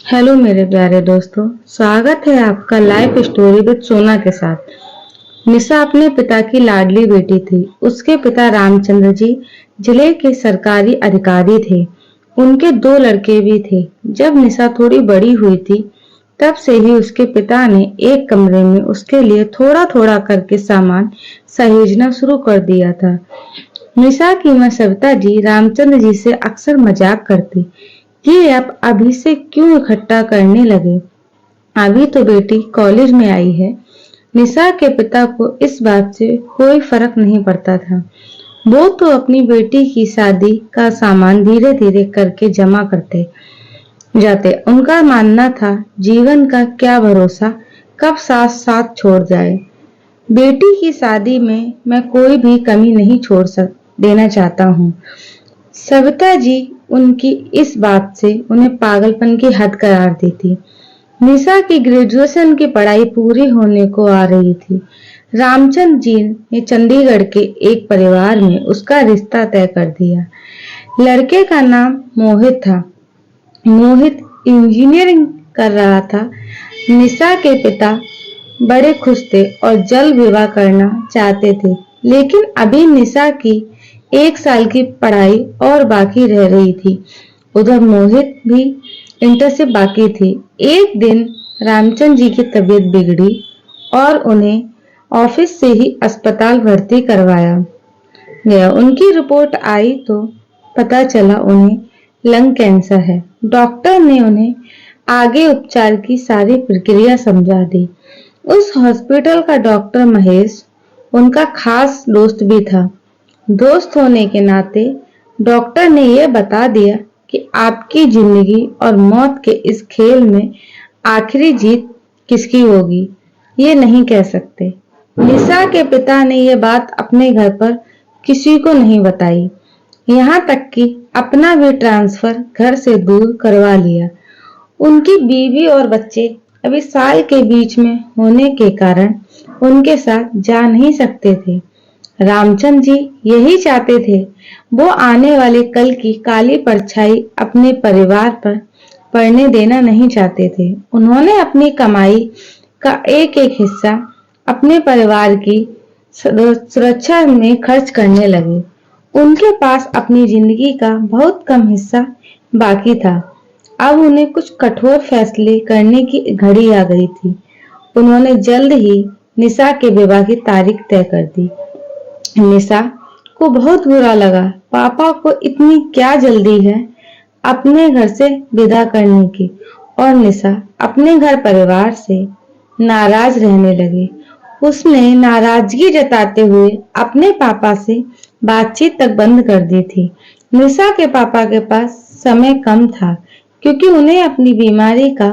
Hello मेरे प्यारे दोस्तों, स्वागत है आपका लाइफ स्टोरी विद सोना के साथ। निशा अपने पिता की लाडली बेटी थी। उसके पिता रामचंद्र जी जिले के सरकारी अधिकारी थे। उनके दो लड़के भी थे। जब निशा थोड़ी बड़ी हुई थी तब से ही उसके पिता ने एक कमरे में उसके लिए थोड़ा थोड़ा करके सामान सहेजना शुरू कर दिया था। निशा की मां सविता जी रामचंद्र जी से अक्सर मजाक करती, ये आप अभी से क्यों इकट्ठा करने लगे? अभी तो बेटी कॉलेज में आई है। निशा के पिता को इस बात से कोई फर्क नहीं पड़ता था। वो तो अपनी बेटी की शादी का सामान धीरे धीरे करके जमा करते जाते। उनका मानना था जीवन का क्या भरोसा, कब साथ साथ छोड़ जाए। बेटी की शादी में मैं कोई भी कमी नहीं छोड़ देना चाहता हूँ। सविता जी उनकी इस बात से उन्हें पागलपन की हद करार दी थी। निशा की ग्रेजुएशन की पढ़ाई पूरी होने को आ रही थी। रामचंद्र जी ने चंडीगढ़ के एक परिवार में उसका रिश्ता तय कर दिया। लड़के का नाम मोहित था। मोहित इंजीनियरिंग कर रहा था। निशा के पिता बड़े खुश थे और जल्द विवाह करना चाहते थे, लेकिन अभी निशा की 1 साल की पढ़ाई और बाकी रह रही थी। उधर मोहित भी इंटर्नशिप बाकी थी। एक दिन रामचंद्र जी की तबीयत बिगड़ी और उन्हें ऑफिस से ही अस्पताल भर्ती करवाया गया। उनकी रिपोर्ट आई तो पता चला उन्हें लंग कैंसर है। डॉक्टर ने उन्हें आगे उपचार की सारी प्रक्रिया समझा दी। उस हॉस्पिटल का डॉक्टर महेश उनका खास दोस्त भी था। दोस्त होने के नाते डॉक्टर ने यह बता दिया कि आपकी जिंदगी और मौत के इस खेल में आखिरी जीत किसकी होगी, ये नहीं कह सकते। निशा के पिता ने यह बात अपने घर पर किसी को नहीं बताई, यहाँ तक कि अपना भी ट्रांसफर घर से दूर करवा लिया। उनकी बीवी और बच्चे अभी साल के बीच में होने के कारण उनके साथ जा नहीं सकते थे। रामचंद्र जी यही चाहते थे। वो आने वाले कल की काली परछाई अपने परिवार पर पड़ने देना नहीं चाहते थे। उन्होंने अपनी कमाई का एक एक हिस्सा अपने परिवार की सुरक्षा में खर्च करने लगे। उनके पास अपनी जिंदगी का बहुत कम हिस्सा बाकी था। अब उन्हें कुछ कठोर फैसले करने की घड़ी आ गई थी। उन्होंने जल्द ही निशा के विवाह की तारीख तय कर दी। निशा को बहुत बुरा लगा। पापा को इतनी क्या जल्दी है अपने घर से विदा करने की, और निशा अपने घर परिवार से नाराज रहने लगी। उसने नाराजगी जताते हुए अपने पापा से बातचीत तक बंद कर दी थी। निशा के पापा के पास समय कम था क्योंकि उन्हें अपनी बीमारी का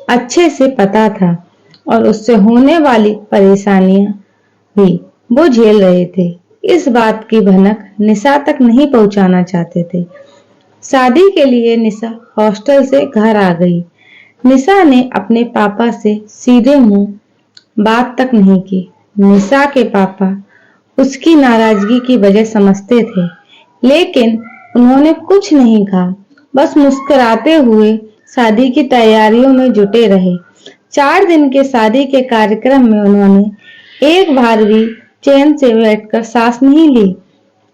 अच्छे से पता था और उससे होने वाली परेशानियां भी वो झेल रहे थे। इस बात की भनक निशा तक नहीं पहुंचाना चाहते थे। शादी के लिए निशा हॉस्टल से घर आ गई। निशा ने अपने पापा से सीधे मुंह बात तक नहीं की। निशा के पापा उसकी नाराजगी की वजह समझते थे, लेकिन उन्होंने कुछ नहीं कहा, बस मुस्कुराते हुए शादी की तैयारियों में जुटे रहे। 4 दिन के शादी के कार्यक्रम में उन्होंने एक बार भी चैन से बैठकर सांस नहीं ली।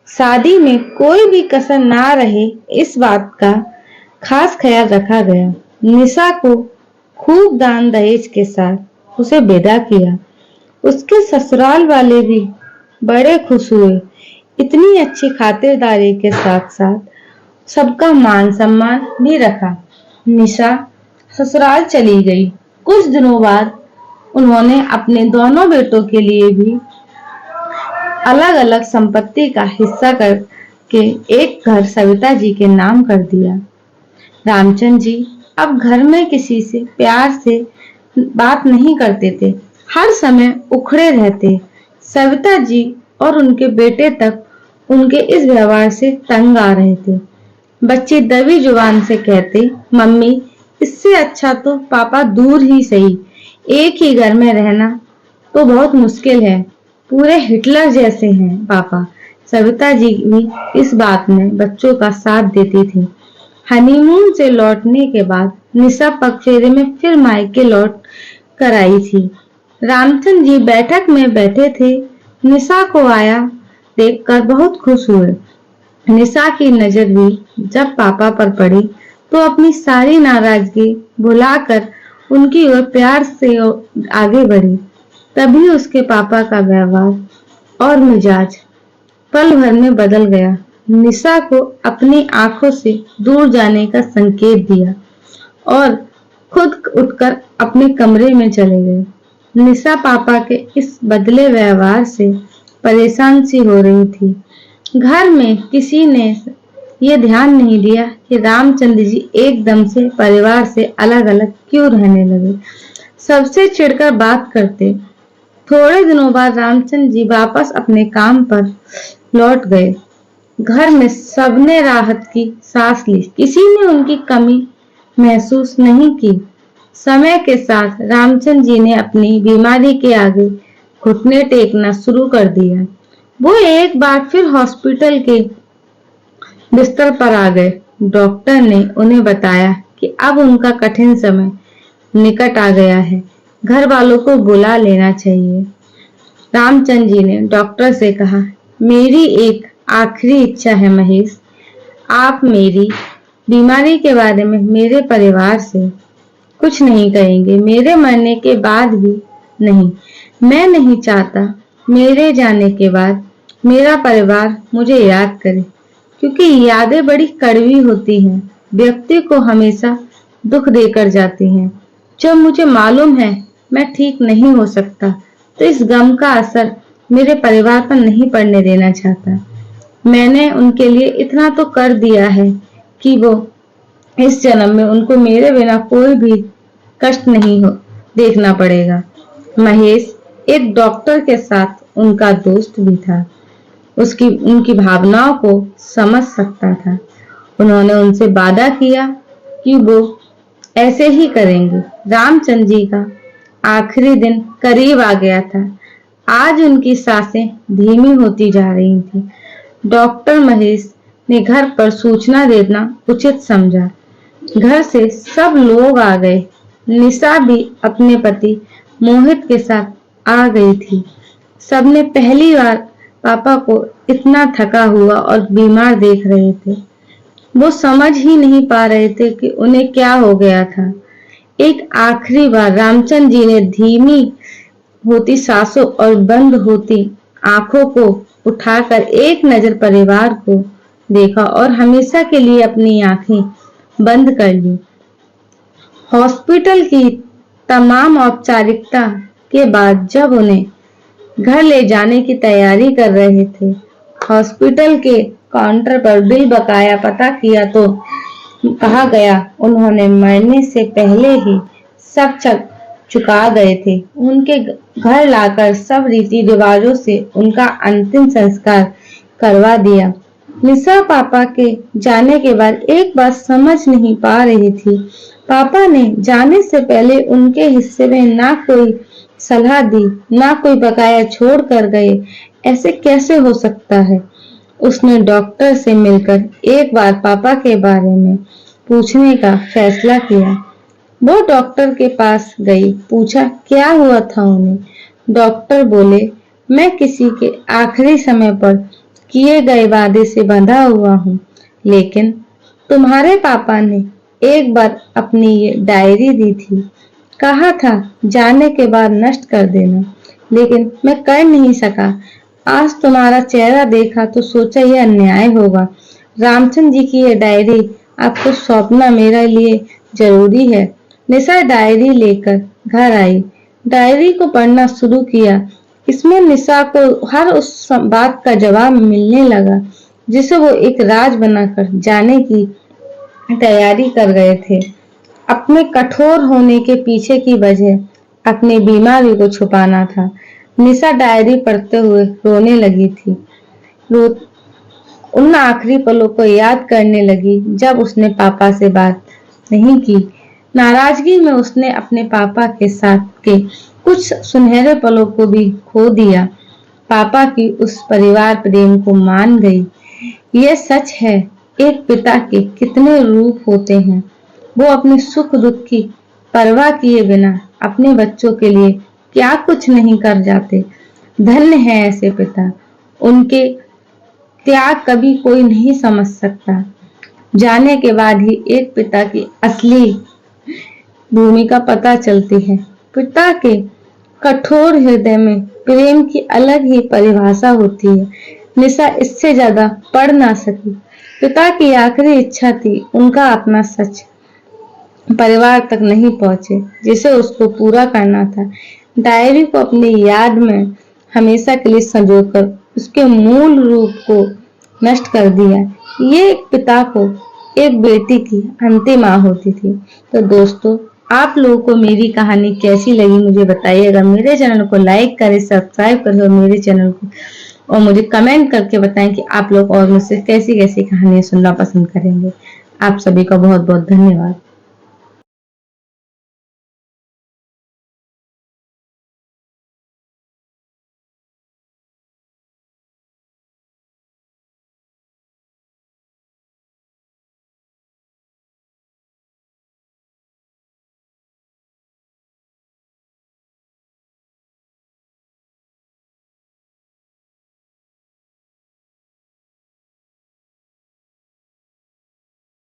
शादी में कोई भी कसर ना रहे, इस बात का खास ख्याल रखा गया। निशा को खूब दान दहेज के साथ उसे विदा किया। उसके ससुराल वाले भी बड़े खुश हुए। इतनी अच्छी खातिरदारी के साथ साथ सबका मान सम्मान भी रखा। निशा ससुराल चली गई। कुछ दिनों बाद उन्होंने अपने दोनों बेटों के लिए भी अलग अलग संपत्ति का हिस्सा करके एक घर सविता जी के नाम कर दिया। रामचंद्र जी अब घर में किसी से प्यार से बात नहीं करते थे, हर समय उखड़े रहते। सविता जी और उनके बेटे तक उनके इस व्यवहार से तंग आ रहे थे। बच्चे दबी जुबान से कहते, मम्मी इससे अच्छा तो पापा दूर ही सही, एक ही घर में रहना तो बहुत मुश्किल है, पूरे हिटलर जैसे हैं पापा। सविता जी भी इस बात में बच्चों का साथ देती थी। हनीमून से लौटने के बाद निशा पगफेरे में फिर मायके लौट कर आई थी। रामचंद्र जी बैठक में बैठे थे। निशा को आया देखकर बहुत खुश हुए। निशा की नजर भी जब पापा पर पड़ी तो अपनी सारी नाराजगी भुलाकर उनकी ओर प्यार से आगे बढ़ी। तभी उसके पापा का व्यवहार और मिजाज पल भर में बदल गया। निशा को अपनी आंखों से दूर जाने का संकेत दिया और खुद उठकर अपने कमरे में चले गए। निशा पापा के इस बदले व्यवहार से परेशान सी हो रही थी। घर में किसी ने ये ध्यान नहीं दिया कि रामचंद्र जी एकदम से परिवार से अलग अलग क्यों रहने लगे। सबसे चिढ़कर बात करते। थोड़े दिनों बाद रामचंद्र जी वापस अपने काम पर लौट गए। घर में सबने राहत की सांस ली। किसी ने उनकी कमी महसूस नहीं की। समय के साथ रामचंद्र जी ने अपनी बीमारी के आगे घुटने टेकना शुरू कर दिया। वो एक बार फिर हॉस्पिटल के बिस्तर पर आ गए। डॉक्टर ने उन्हें बताया कि अब उनका कठिन समय निकट आ गया है, घर वालों को बुला लेना चाहिए। रामचंद्र जी ने डॉक्टर से कहा, मेरी एक आखिरी इच्छा है महेश, आप मेरी बीमारी के बारे में मेरे परिवार से कुछ नहीं कहेंगे, मेरे मरने के बाद भी नहीं। मैं नहीं चाहता मेरे जाने के बाद मेरा परिवार मुझे याद करे, क्योंकि यादें बड़ी कड़वी होती हैं, व्यक्ति को हमेशा दुख देकर जाती हैं। जब मुझे मालूम है मैं ठीक नहीं हो सकता, तो इस गम का असर मेरे परिवार पर नहीं पड़ने देना चाहता। मैंने उनके लिए इतना तो कर दिया है कि वो इस जन्म में उनको मेरे बिना कोई भी कष्ट नहीं हो देखना पड़ेगा। महेश एक डॉक्टर के साथ उनका दोस्त भी था, उनकी भावनाओं को समझ सकता था। उन्होंने उनसे वादा किया कि वो ऐसे ही करेंगे। रामचंद्र जी का आखिरी दिन करीब आ गया था। आज उनकी सांसें धीमी होती जा रही थी। डॉक्टर महेश ने घर पर सूचना देना उचित समझा। घर से सब लोग आ गए। निशा भी अपने पति मोहित के साथ आ गई थी। सबने पहली बार पापा को इतना थका हुआ और बीमार देख रहे थे। वो समझ ही नहीं पा रहे थे कि उन्हें क्या हो गया था। एक आखिरी बार रामचंद्र जी ने धीमी होती सांसों और बंद होती आंखों को उठाकर एक नजर परिवार को देखा और हमेशा के लिए अपनी आंखें बंद कर ली। हॉस्पिटल की तमाम औपचारिकता के बाद जब उन्हें घर ले जाने की तैयारी कर रहे थे, हॉस्पिटल के काउंटर पर बिल बकाया पता किया तो कहा गया उन्होंने मरने से पहले ही सब चुका गए थे। उनके घर लाकर सब रीति रिवाजों से उनका अंतिम संस्कार करवा दिया। निशा पापा के जाने के बाद एक बात समझ नहीं पा रही थी। पापा ने जाने से पहले उनके हिस्से में ना कोई सलाह दी, ना कोई बकाया छोड़ कर गए। ऐसे कैसे हो सकता है? उसने डॉक्टर से मिलकर एक बार पापा के बारे में पूछने का फैसला किया। वो डॉक्टर के पास गई, पूछा क्या हुआ था उन्हें। डॉक्टर बोले, मैं किसी के आखिरी समय पर किए गए वादे से बंधा हुआ हूँ, लेकिन तुम्हारे पापा ने एक बार अपनी ये डायरी दी थी, कहा था जाने के बाद नष्ट कर देना, लेकिन मैं कर नहीं सका। आज तुम्हारा चेहरा देखा तो सोचा यह अन्याय होगा। रामचंद्र जी की यह डायरी आपको सौंपना मेरे लिए जरूरी है। निशा डायरी लेकर घर आई, डायरी को पढ़ना शुरू किया। इसमें निशा को हर उस बात का जवाब मिलने लगा जिसे वो एक राज बनाकर जाने की तैयारी कर गए थे। अपने कठोर होने के पीछे की वजह अपनी बीमारी को छुपाना था। निशा डायरी पढ़ते हुए रोने लगी थी। उन आखिरी पलों को याद करने लगी जब उसने पापा से बात नहीं की। नाराजगी में उसने अपने पापा के साथ के कुछ सुनहरे पलों को भी खो दिया। पापा की उस परिवार प्रेम को मान गई। यह सच है, एक पिता के कितने रूप होते हैं। वो अपने सुख दुख की परवाह किए बिना अपने बच्चों के लिए क्या कुछ नहीं कर जाते। धन्य है ऐसे पिता, उनके त्याग कभी कोई नहीं समझ सकता। जाने के बाद ही एक पिता की असली भूमिका पता चलती है। पिता के कठोर हृदय में प्रेम की अलग ही परिभाषा होती है। निशा इससे ज्यादा पढ़ ना सकी। पिता की आखिरी इच्छा थी उनका अपना सच परिवार तक नहीं पहुंचे, जिसे उसको पूरा करना था। डायरी को अपनी याद में हमेशा के लिए संजोकर उसके मूल रूप को नष्ट कर दिया। ये एक पिता को एक बेटी की अंतिम आहुति थी। तो दोस्तों, आप लोगों को मेरी कहानी कैसी लगी मुझे बताइएगा। मेरे चैनल को लाइक करें, सब्सक्राइब करें और मेरे चैनल को और मुझे कमेंट करके बताएं कि आप लोग और मुझसे कैसी कैसी कहानियां सुनना पसंद करेंगे। आप सभी का बहुत बहुत धन्यवाद।